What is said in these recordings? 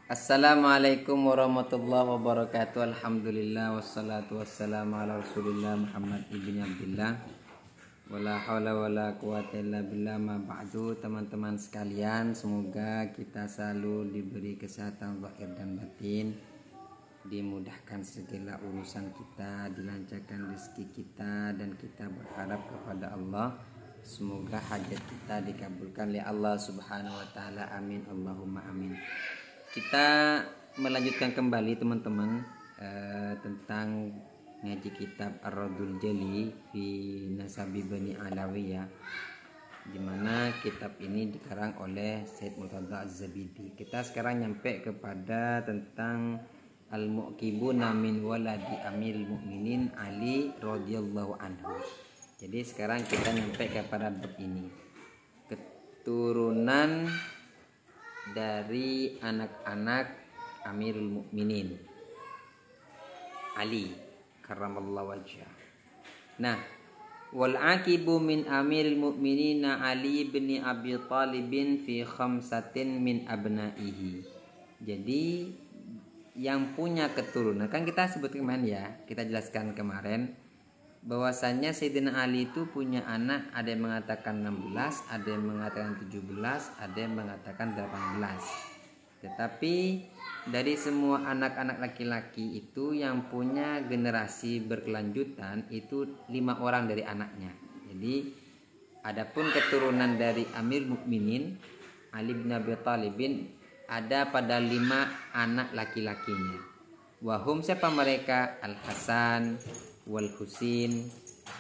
Assalamualaikum warahmatullahi wabarakatuh. Alhamdulillah wassalatu wassalamu ala Rasulillah Muhammad ibni Abdullah. Wala haula wala quwata illa billah, ma ba'du. Teman-teman sekalian, semoga kita selalu diberi kesehatan zahir dan batin, dimudahkan segala urusan kita, dilancarkan rezeki kita, dan kita berharap kepada Allah semoga hajat kita dikabulkan oleh Allah Subhanahu wa taala. Amin Allahumma amin. Kita melanjutkan kembali teman-teman tentang ngaji kitab Ar-Radul Jali fi Nasabi Bani Alawiyah, di mana kitab ini dikarang oleh Said Murtada Az-Zabidi. Kita sekarang nyampe kepada tentang Al-Mu'qibuna min waladi Amirul Mukminin Ali radhiyallahu anhu. Jadi sekarang kita nyampe kepada bab ini, keturunan dari anak-anak Amirul Mukminin Ali karramallahu wajhah. Nah, wal aqibu min Amirul Mukminin Ali bin Abi Thalib fi khamsatin min abnaihi. Jadi yang punya keturunan, kan kita sebut kemarin ya, kita jelaskan kemarin bahwasannya Sayyidina Ali itu punya anak, ada yang mengatakan 16, ada yang mengatakan 17, ada yang mengatakan 18. Tetapi dari semua anak-anak laki-laki itu yang punya generasi berkelanjutan itu 5 orang dari anaknya. Jadi adapun keturunan dari Amir Mukminin Ali bin Abi Thalib ada pada 5 anak laki-lakinya. Wahum, siapa mereka? Al-Hasan wal Husin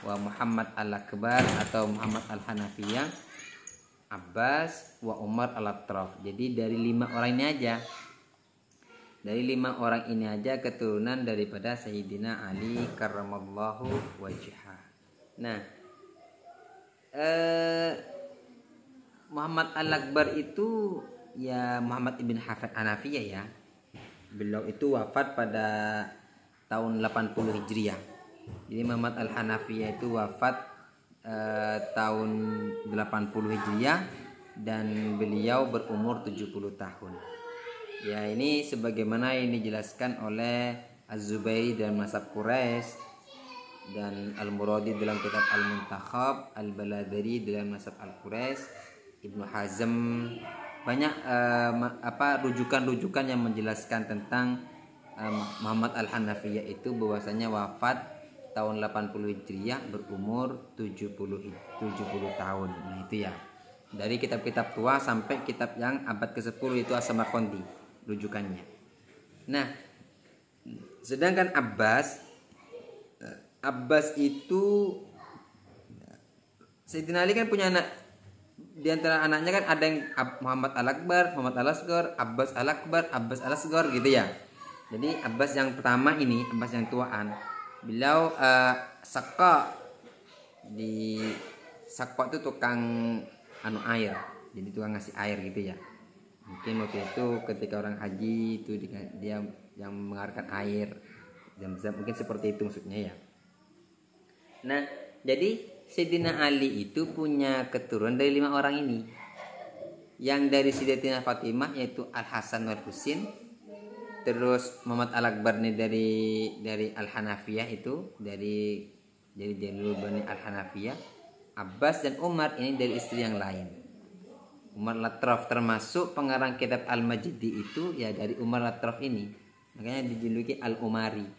wa Muhammad al-Akbar atau Muhammad al-Hanafiyah, Abbas wa Umar al-Atraf. Jadi dari 5 orang ini aja, dari 5 orang ini aja keturunan daripada Sayyidina Ali karramallahu wajhah. Nah, Muhammad al-Akbar itu ya Muhammad ibn Hanafiyah ya. Beliau itu wafat pada tahun 80 Hijriah. Jadi Muhammad al-Hanafiyah itu wafat tahun 80 Hijriah dan beliau berumur 70 tahun. Ya, ini sebagaimana yang dijelaskan oleh Az-Zubairi dalam mazhab Quraisy dan Al-Muradi dalam kitab Al-Muntakhab, Al-Baladari dalam mazhab Al-Quraisy, Ibnu Hazm, banyak rujukan-rujukan yang menjelaskan tentang Muhammad al-Hanafiyah itu bahwasanya wafat tahun 80 Hijriah berumur 70 tahun. Nah, itu ya. Dari kitab-kitab tua sampai kitab yang abad ke-10 itu As-Samarqandi rujukannya. Nah, sedangkan Abbas itu Sayyidina Ali kan punya anak. Di antara anaknya kan ada yang Muhammad al-Akbar, Muhammad al-Asghar, Abbas al-Akbar, Abbas al-Asghar gitu ya. Jadi Abbas yang pertama ini, Abbas yang tuaan, beliau Sakqa itu tukang air, jadi tukang ngasih air gitu ya. Mungkin waktu itu ketika orang haji itu dia yang mengarahkan air, mungkin seperti itu maksudnya ya. Nah, jadi Sayyidina Ali itu punya keturunan dari 5 orang ini. Yang dari Sayyidatina Fatimah yaitu Al-Hasan wal Husin. Terus Muhammad al-Akbar ini dari Al-Hanafiyah itu, dari Jalul Bani Al-Hanafiyah. Abbas dan Umar ini dari istri yang lain. Umar Latraf termasuk pengarang kitab Al-Majdi itu ya dari Umar Latraf ini. Makanya dijuluki Al-Umari.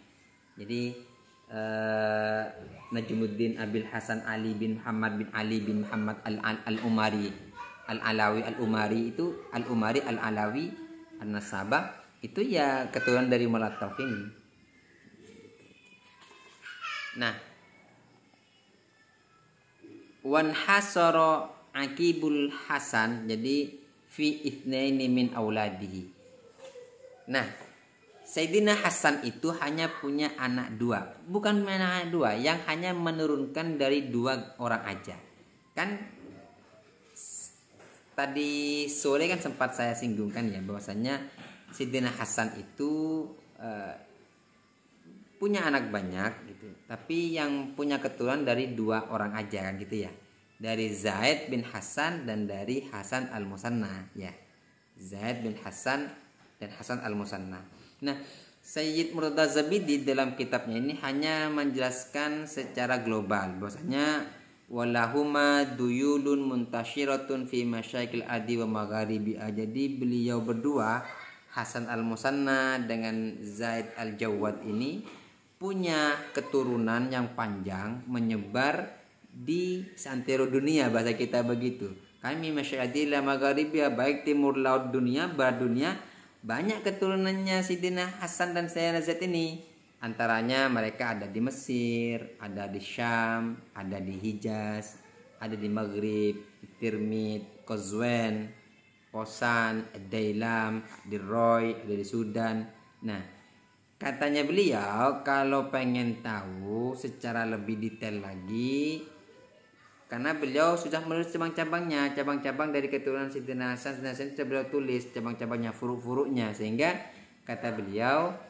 Jadi Najmuddin Abil Hasan Ali bin Muhammad bin Ali bin Muhammad Al-Umari Al-Alawi Al-Umari itu Al-Umari Al-Alawi An-Nasabah itu ya keturunan dari Mulataf ini. Nah, wan hasara Aqibul Hasan, jadi fi itsnaini min auladihi. Nah, Sayyidina Hasan itu hanya punya anak 2. Bukan anak 2, yang hanya menurunkan dari 2 orang aja. Kan tadi sore kan sempat saya singgungkan ya bahwasanya Sayyidina Hasan itu punya anak banyak gitu. Tapi yang punya keturunan dari 2 orang aja kan gitu ya. Dari Zaid bin Hasan dan dari Hasan al-Musanna ya. Zaid bin Hasan dan Hasan al-Musanna. Nah, Sayyid Murtada Zabidi dalam kitabnya ini hanya menjelaskan secara global bahwasanya walahuma duyulun muntashiratun fi masyaikil adi wa magharibi. Jadi beliau berdua, Hasan al-Musanna dengan Zaid al-Jawad ini punya keturunan yang panjang menyebar di seantero dunia, bahasa kita begitu. Kami masyaikil adi wa magharibi, baik timur laut dunia, barat dunia, banyak keturunannya Sayyidina Hasan dan Sayyidina Zaid ini. Antaranya mereka ada di Mesir, ada di Syam, ada di Hijaz, ada di Maghrib, Tirmid, Qazwan, Qosan, Dailam, di Roy, ada di Sudan. Nah, katanya beliau kalau pengen tahu secara lebih detail lagi, karena beliau sudah menulis cabang-cabangnya, cabang-cabang dari keturunan Sayyidina Hasan dan Sayyidina sudah beliau tulis cabang-cabangnya, furuk-furuknya, sehingga kata beliau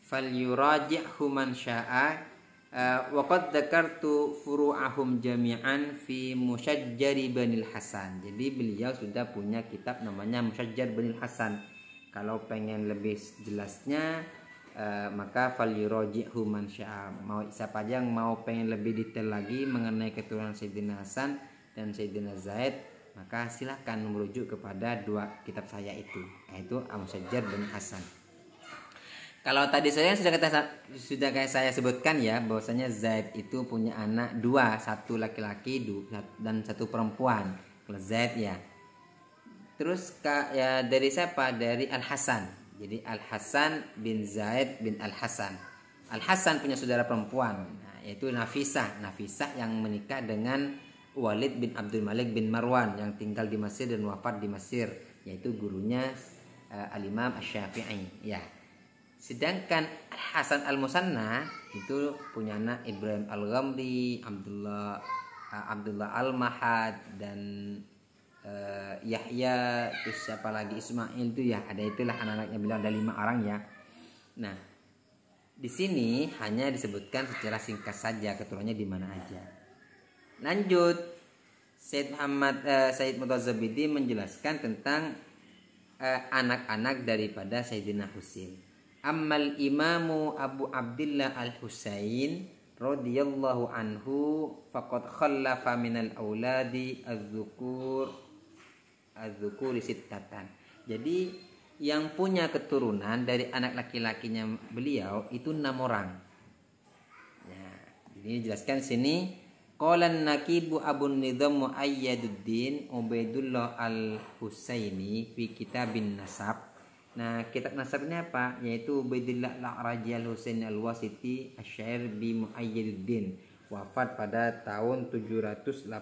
falyuraji'hu man syaa wa qad dzakartu furu'ahum jami'an fi Musyajjari Banil Hasan. Jadi beliau sudah punya kitab namanya Musyajjar Banil Hasan. Kalau pengen lebih jelasnya maka falyuraji'hu man syaa. Mau siapa aja yang mau pengen lebih detail lagi mengenai keturunan Sayyidina Hasan dan Sayyidina Zaid, maka silahkan merujuk kepada dua kitab saya itu, yaitu Musyajjar Banil Hasan. Kalau tadi saya sudah kayak saya sebutkan ya, bahwasanya Zaid itu punya anak dua, satu laki-laki dan satu perempuan. Kalau Zaid ya. Terus ya dari siapa? Dari Al Hasan. Jadi Al Hasan bin Zaid bin Al Hasan. Al Hasan punya saudara perempuan, yaitu Nafisah. Nafisah yang menikah dengan Walid bin Abdul Malik bin Marwan yang tinggal di Mesir dan wafat di Mesir, yaitu gurunya Al-Imam Asy-Syafi'i. Ya. Sedangkan Hasan al-Musanna itu punya anak Ibrahim al-Ghamdi, Abdullah al-Mahad, dan Yahya, terus siapa lagi, Ismail itu ya, ada itulah anak-anaknya beliau, ada 5 orang ya. Nah, di sini hanya disebutkan secara singkat saja keturunannya di mana aja. Lanjut, Sayyid Murtada Zabidi menjelaskan tentang anak-anak daripada Sayyidina Husain. Ammal imamu Abu Abdillah al-Husain radhiyallahu anhu faqad khallafa minal auladi az-dzukuri sittatan. Jadi yang punya keturunan dari anak laki-lakinya beliau itu 6 orang. Nah, ini jelaskan sini qala an-naqibu Abu Nidham Muayyaduddin Ubaidullah al-Husaini fi kitabin nasab. Nah, kitab nasab ini apa? Yaitu Ubaidillah al-A'raji al-Husaini al-Wasiti asy-syair bi Muayyaduddin, wafat pada tahun 787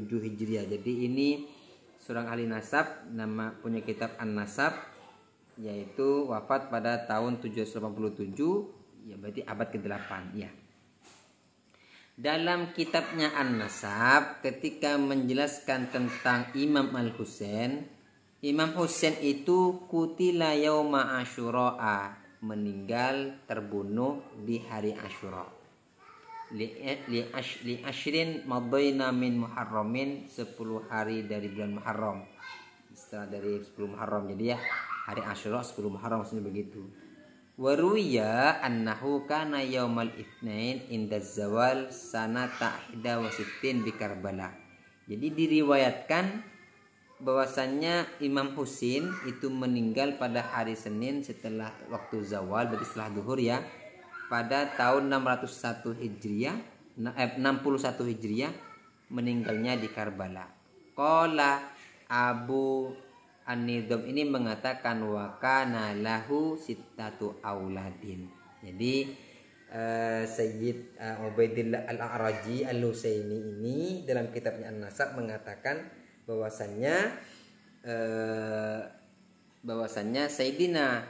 Hijriah. Jadi ini seorang ahli nasab, nama punya kitab An-Nasab, yaitu wafat pada tahun 787, ya berarti abad ke-8 ya. Dalam kitabnya An-Nasab, ketika menjelaskan tentang Imam Al-Husain, Imam Husain itu kutila yauma Asyura, meninggal terbunuh di hari Asyura. Li ashrin madaina min Muharramin, 10 hari dari bulan Muharram. Setelah dari 10 Muharram, jadi ya hari Asyura 10 Muharram maksudnya begitu. Waruya annahu kana yaumal itsnain inda zawal sanata 61 di Karbala. Jadi diriwayatkan bahwasannya Imam Husain itu meninggal pada hari Senin setelah waktu zawal, berarti setelah duhur ya, pada tahun 601 Hijriah, 61 Hijriah, meninggalnya di Karbala. Qala Abu An-Nidham ini mengatakan wa kana lahu sittatu auladin. Jadi Sayyid Ubaidillah al-A'raji al-Husaini ini dalam kitabnya An-Nasab mengatakan bahwasannya Sayyidina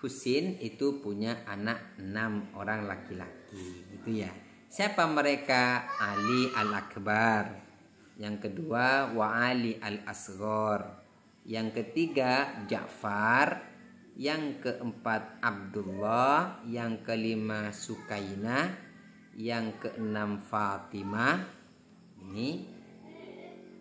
Husain itu punya anak 6 orang laki-laki, gitu ya. Siapa mereka? Ali al-Akbar, yang kedua wa Ali al-Asghar, yang ketiga Ja'far, yang keempat Abdullah, yang kelima Sukainah, yang keenam Fatimah. Ini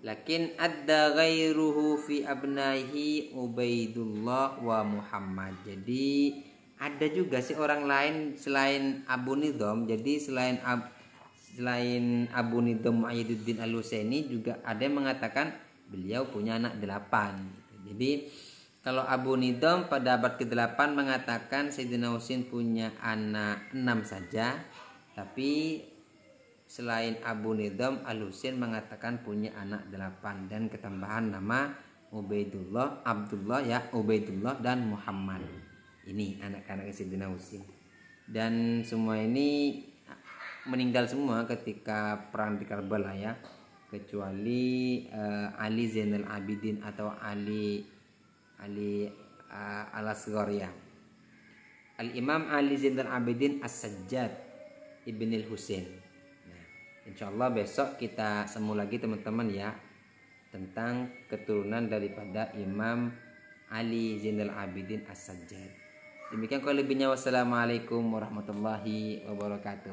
Lakin adda ghairuhu fi abnaihi Ubaidullah wa Muhammad. Jadi ada juga sih orang lain selain Abu Nidham. Jadi selain Abu Nidham Mu'ayyiduddin Al-Husaini juga ada yang mengatakan beliau punya anak 8. Jadi kalau Abu Nidham pada abad ke-8 mengatakan Sayyidina Husain punya anak 6 saja. Tapi selain Abu Nidham, Al-Husain mengatakan punya anak 8 dan ketambahan nama Ubaidullah, Abdullah ya, Ubaidullah dan Muhammad. Ini anak-anak Sayyidina Husain. Dan semua ini meninggal semua ketika perang di Karbala ya, kecuali Ali Zainal Abidin atau Ali Al-Asghar ya. Al-Imam Ali Zainal Abidin As-Sajjad Ibn al-Husain. Insyaallah besok kita sambung lagi teman-teman ya, tentang keturunan daripada Imam Ali Zainal Abidin As-Sajjad. Demikian kurang lebihnya, wassalamualaikum warahmatullahi wabarakatuh.